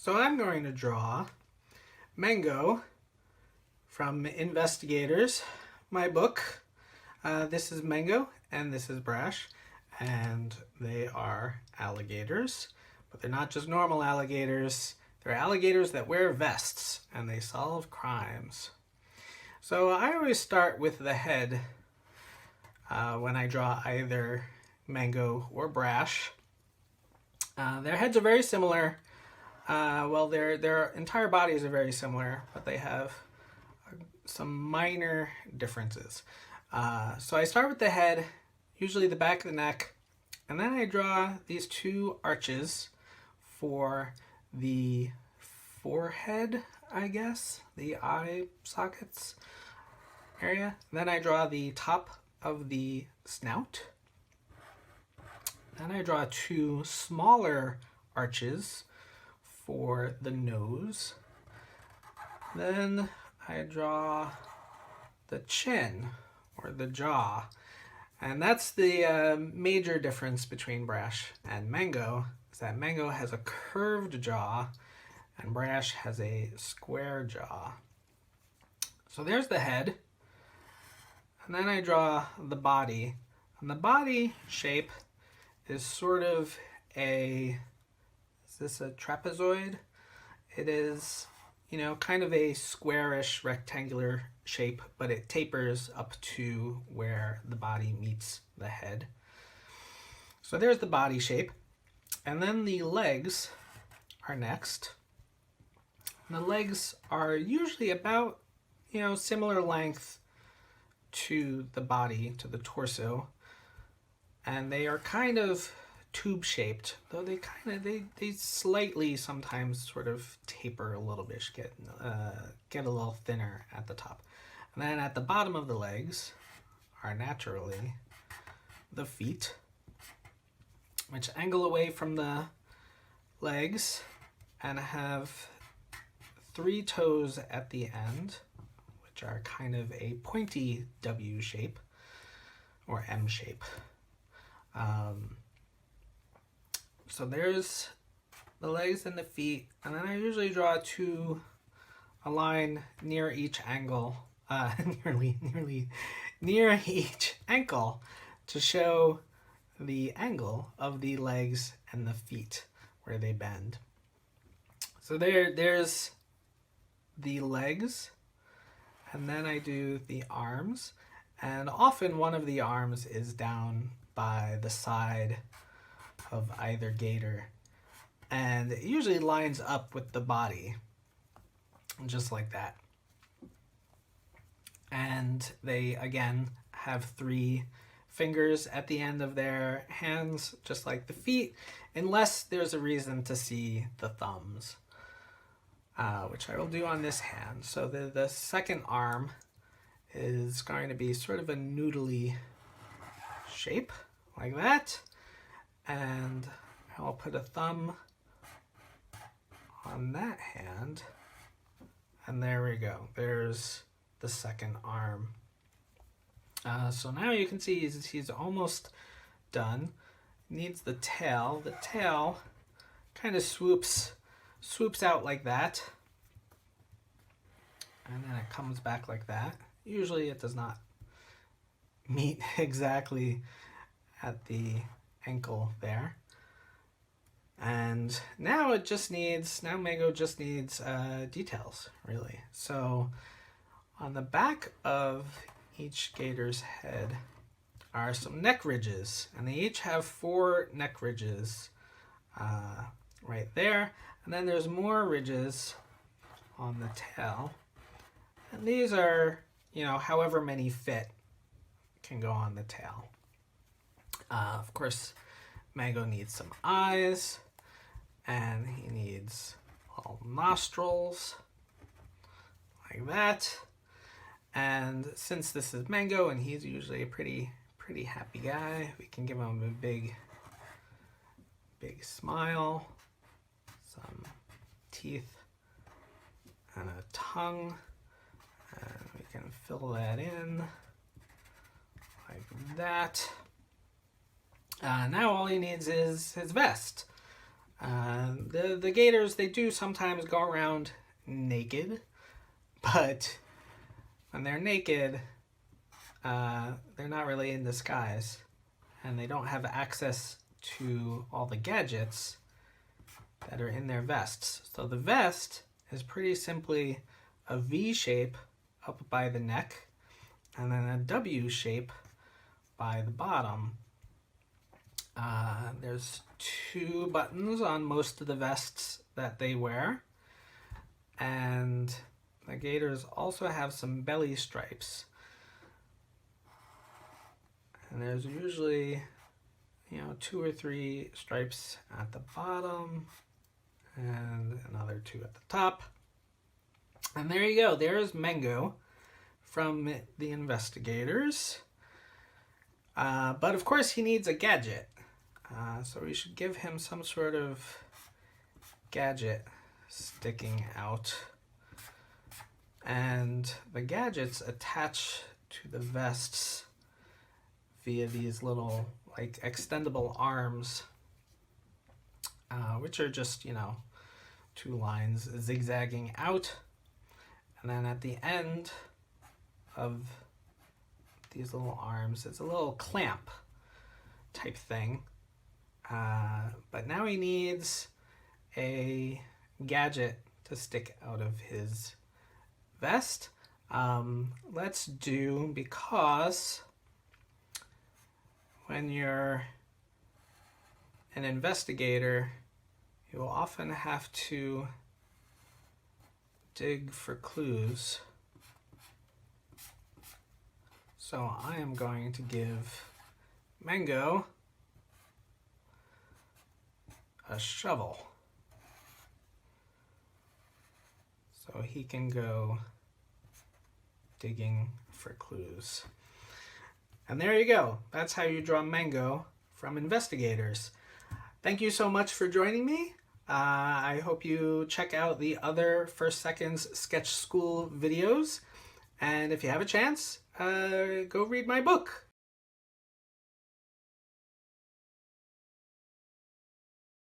So I'm going to draw Mango from InvestiGators, my book. This is Mango and this is Brash, and they are alligators, but they're not just normal alligators. They're alligators that wear vests and they solve crimes. So I always start with the head when I draw either Mango or Brash. Their heads are very similar. Well, their entire bodies are very similar, but they have some minor differences. So I start with the head, usually the back of the neck, and then I draw these two arches for the forehead, I guess, the eye sockets area. Then I draw the top of the snout. Then I draw two smaller arches for the nose. Then I draw the chin or the jaw. And that's the major difference between Brash and Mango, is that Mango has a curved jaw and Brash has a square jaw. So there's the head. And then I draw the body. And the body shape is sort of is this a trapezoid? It is, kind of a squarish rectangular shape, but it tapers up to where the body meets the head. So there's the body shape. And then the legs are next. And the legs are usually about, similar length to the body, to the torso. And they are kind of tube shaped, though they slightly sometimes sort of taper a little bit, get a little thinner at the top. And then at the bottom of the legs are naturally the feet, which angle away from the legs and have 3 toes at the end, which are kind of a pointy W shape or M shape. So there's the legs and the feet, and then I usually draw a line near each angle, near each ankle, to show the angle of the legs and the feet where they bend. So there's the legs, and then I do the arms, and often one of the arms is down by the side of either gator, and it usually lines up with the body, just like that. And they again have 3 fingers at the end of their hands, just like the feet, unless there's a reason to see the thumbs, which I will do on this hand. So the second arm is going to be sort of a noodly shape, like that. And I'll put a thumb on that hand, and there we go. There's the second arm. So now you can see he's almost done. Needs the tail. The tail kind of swoops out like that, and then it comes back like that. Usually it does not meet exactly at the ankle there. And now Mango just needs details, really. So on the back of each gator's head are some neck ridges, and they each have 4 neck ridges right there. And then there's more ridges on the tail, and these are, however many fit can go on the tail. Of course, Mango needs some eyes, and he needs little nostrils, like that. And since this is Mango, and he's usually a pretty happy guy, we can give him a big smile, some teeth, and a tongue, and we can fill that in like that. Now all he needs is his vest. The gators, they do sometimes go around naked, but when they're naked, they're not really in disguise, and they don't have access to all the gadgets that are in their vests. So the vest is pretty simply a V shape up by the neck, and then a W shape by the bottom. There's 2 buttons on most of the vests that they wear, and the gators also have some belly stripes. And there's usually, 2 or 3 stripes at the bottom and another 2 at the top. And there you go. There's Mango from the InvestiGators. But of course he needs a gadget. So we should give him some sort of gadget sticking out. And the gadgets attach to the vests via these little extendable arms, which are just 2 lines zigzagging out, and then at the end of these little arms it's a little clamp type thing, but now he needs a gadget to stick out of his vest. Let's do, because when you're an investigator, you will often have to dig for clues. So I am going to give Mango a shovel, so he can go digging for clues. And there you go. That's how you draw Mango from InvestiGators. Thank you so much for joining me. I hope you check out the other First Seconds Sketch School videos. And if you have a chance, go read my book.